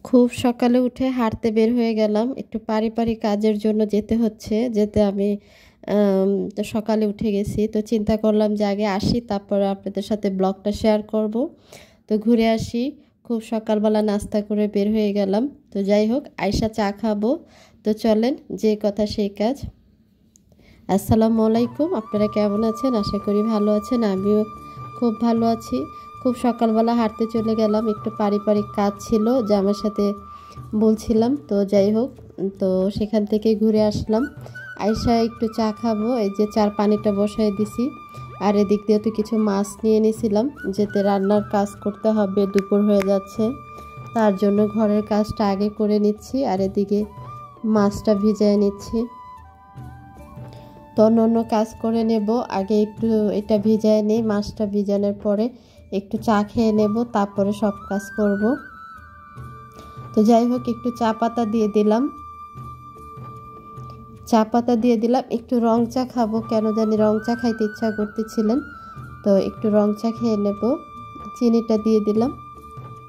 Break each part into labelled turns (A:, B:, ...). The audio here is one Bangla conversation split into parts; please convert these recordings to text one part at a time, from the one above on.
A: খুব সকালে উঠে হাঁটতে বের হয়ে গেলাম। একটু পারিবারিক কাজের জন্য যেতে হচ্ছে। আমি তো সকালে উঠে গেছি। তো চিন্তা করলাম যে আগে আসি, তারপরে আপনাদের সাথে ব্লগটা শেয়ার করব। তো ঘুরে আসি। খুব সকালবেলা নাস্তা করে বের হয়ে গেলাম। তো যাই হোক, আইসা চা খাবো। তো চলেন, যে কথা সেই কাজ। আসসালামু আলাইকুম। আপনারা কেমন আছেন? আশা করি ভালো আছেন। আমিও খুব ভালো আছি। খুব সকালবেলা হাঁটতে চলে গেলাম। একটু পারিবারিক কাজ ছিল যা আমার সাথে বলছিলাম। তো যাই হোক, তো সেখান থেকে ঘুরে আসলাম। আইসা একটু চা খাবো। এই যে চার পানিটা বসায় দিছি। আর এদিক দিয়ে তো কিছু মাছ নিয়ে নিয়েছিলাম, যেতে রান্নার কাজ করতে হবে, দুপুর হয়ে যাচ্ছে। তার জন্য ঘরের কাজটা আগে করে নিচ্ছি, আর এদিকে মাছটা ভিজিয়ে নিচ্ছি। তো অন্য কাজ করে নেব, আগে একটু এটা ভিজায় নেই। মাছটা ভিজানোর পরে একটু চা খেয়ে নেব, তারপরে সব কাজ করব। তো যাই হোক, একটু চা পাতা দিয়ে দিলাম। একটু রং চা খাবো, কেন জানি রং চা খাইতে ইচ্ছা করতেছিলেন। তো একটু রং চা খেয়ে নেব, চিনিটা দিয়ে দিলাম।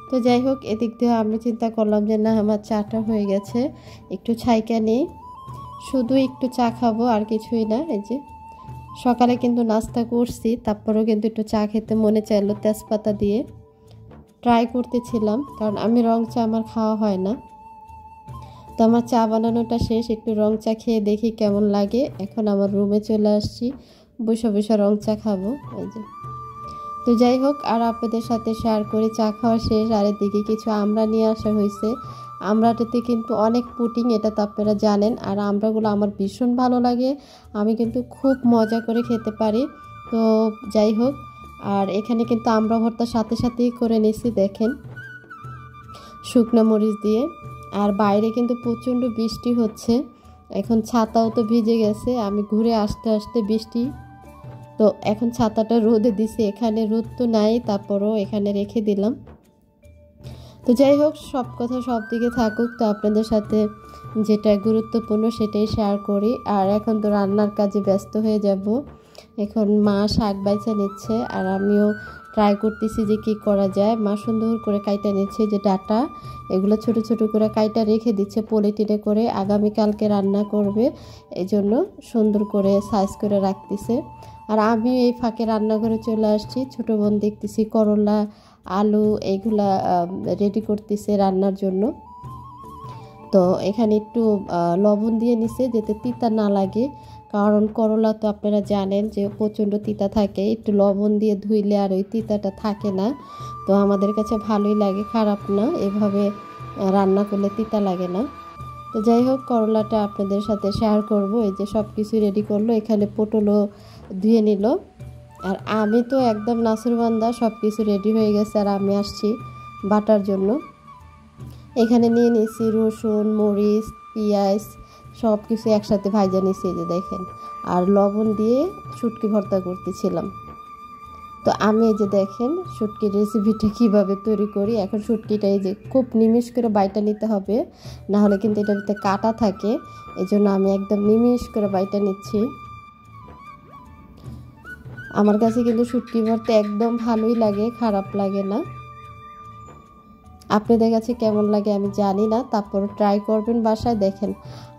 A: তো যাই হোক, এদিক দিয়ে আমি চিন্তা করলাম যে না, আমার চাটা হয়ে গেছে, একটু ছাইকা নেই। শুধু একটু চা খাবো, আর কিছুই না। এই যে সকালে কিন্তু নাস্তা করছি, তারপরেও কিন্তু একটু চা খেতে মনে চাইলো, তেজপাতা দিয়ে ট্রাই করতেছিলাম, কারণ আমি রং চা আমার খাওয়া হয় না। তো আমার চা বানানোটা শেষ, একটু রং চা খেয়ে দেখি কেমন লাগে। এখন আমার রুমে চলে আসছি, বসে বসে রং চা খাবো। এই যে, তো যাই হোক, আর আপনাদের সাথে শেয়ার করি, চা খাওয়া শেষ। আর এদিকে কিছু আমড়া নিয়ে আসা হয়েছে। আমড়াটাতে কিন্তু অনেক পুটিং, এটা তো আপনারা জানেন। আর আমড়াগুলো আমার ভীষণ ভালো লাগে, আমি কিন্তু খুব মজা করে খেতে পারি। তো যাই হোক, আর এখানে কিন্তু আমড়া ভর্তা সাথে সাথেই করে নিছি, দেখেন, শুকনো মরিচ দিয়ে। আর বাইরে কিন্তু প্রচণ্ড বৃষ্টি হচ্ছে, এখন ছাতাও তো ভিজে গেছে। আমি ঘুরে আসতে আসতে বৃষ্টি, তো এখন ছাতাটা রোদে দিছি, এখানে রোদ তো নাই, তারপরও এখানে রেখে দিলাম। তো যাই হোক, সব কথা সব দিকে থাকুক। তো আপনাদের সাথে যেটা গুরুত্বপূর্ণ সেটাই শেয়ার করি। আর এখন তো রান্নার কাজে ব্যস্ত হয়ে যাব। এখন মা শাক বাইছে নিচ্ছে, আর আমিও ট্রাই করতেছি যে কি করা যায়। মা সুন্দর করে কাইটা নিচ্ছে, যে ডাটা এগুলো ছোট ছোট করে কাইটা রেখে দিচ্ছে পলিথিনে করে, আগামীকালকে রান্না করবে, এই জন্য সুন্দর করে সাইজ করে রাখতেছে। আর আমি এই ফাঁকে রান্নাঘরে চলে আসছি। ছোটো বোন দেখতেছি করলা, আলু এগুলা রেডি করতেছে রান্নার জন্য। তো এখানে একটু লবণ দিয়ে নিছে, যাতে তিতা না লাগে, কারণ করলা তো আপনারা জানেন যে প্রচণ্ড তিতা থাকে। একটু লবণ দিয়ে ধুইলে আর ওই তিতাটা থাকে না। তো আমাদের কাছে ভালোই লাগে, খারাপ না, এভাবে রান্না করলে তিতা লাগে না। তো যাই হোক, করলাটা আপনাদের সাথে শেয়ার করব। এই যে সব কিছু রেডি করলো, এখানে পটলও ধুয়ে নিল। আর আমি তো একদম নাসুরবান্দা, সব কিছু রেডি হয়ে গেছে, আর আমি আসছি বাটার জন্য। এখানে নিয়ে নিয়েছি রসুন, মরিচ, পেঁয়াজ, সব কিছু একসাথে ভাজা নিয়েছি, যে দেখেন। আর লবণ দিয়ে শুটকি ভর্তা করতেছিলাম। তো আমি এই যে দেখেন শুটকির রেসিপিটা কীভাবে তৈরি করি। এখন শুটকিটা এই যে খুব নিমিষ করে বাইটা নিতে হবে, না হলে কিন্তু এটার ভিতরে কাটা থাকে, এই জন্য আমি একদম নিমিষ করে বাইটা নিচ্ছি। আমার কাছে কিন্তু শুটকি ভর্তা একদম ভালোই লাগে, খারাপ লাগে না। আপনাদের কাছে কেমন লাগে আমি জানি না, তারপর ট্রাই করবেন বাসায়। দেখেন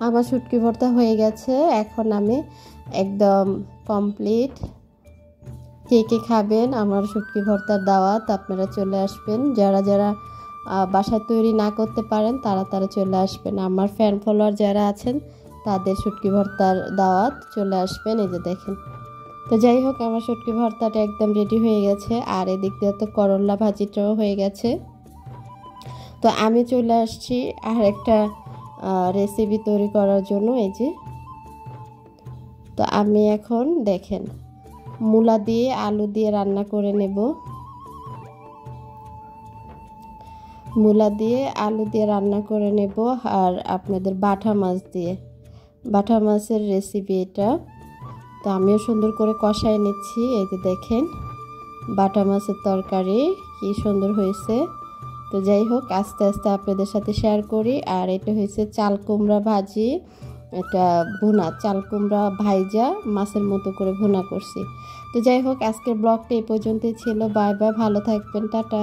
A: আমার শুটকি ভর্তা হয়ে গেছে, এখন আমি একদম কমপ্লিট। কে কে খাবেন আমার শুটকি ভর্তার দাওয়াত, আপনারা চলে আসবেন। যারা যারা বাসায় তৈরি না করতে পারেন তারা তারা চলে আসবেন। আমার ফ্যান ফলোয়ার যারা আছেন তাদের শুটকি ভর্তার দাওয়াত, চলে আসবেন। এই যে দেখেন। তো যাই হোক, আমার শুটকি ভর্তাটা একদম রেডি হয়ে গেছে। আর এদিক দিয়ে তো করলা ভাজিটাও হয়ে গেছে। তো আমি চলে আসছি আর একটা রেসিপি তৈরি করার জন্য। এই যে, তো আমি এখন দেখেন মূলা দিয়ে আলু দিয়ে রান্না করে নেব। মূলা দিয়ে আলু দিয়ে রান্না করে নেব, আর আপনাদের বাটা মাছের রেসিপি এটা। তো আমিও সুন্দর করে কষায় নিচ্ছি। এই যে দেখেন বাটা মাছের তরকারি কি সুন্দর হয়েছে। তো যাই হোক, আস্তে আস্তে আপনাদের সাথে শেয়ার করি। আর এটা হয়েছে চাল কুমড়া ভাজি, এটা ভুনা, চাল কুমড়া ভাইজা মাছের মতো করে ভুনা করছি। তো যাই হোক, আজকের ব্লগটা এই পর্যন্তই ছিল। বাই বাই, ভালো থাকবেন, টাটা।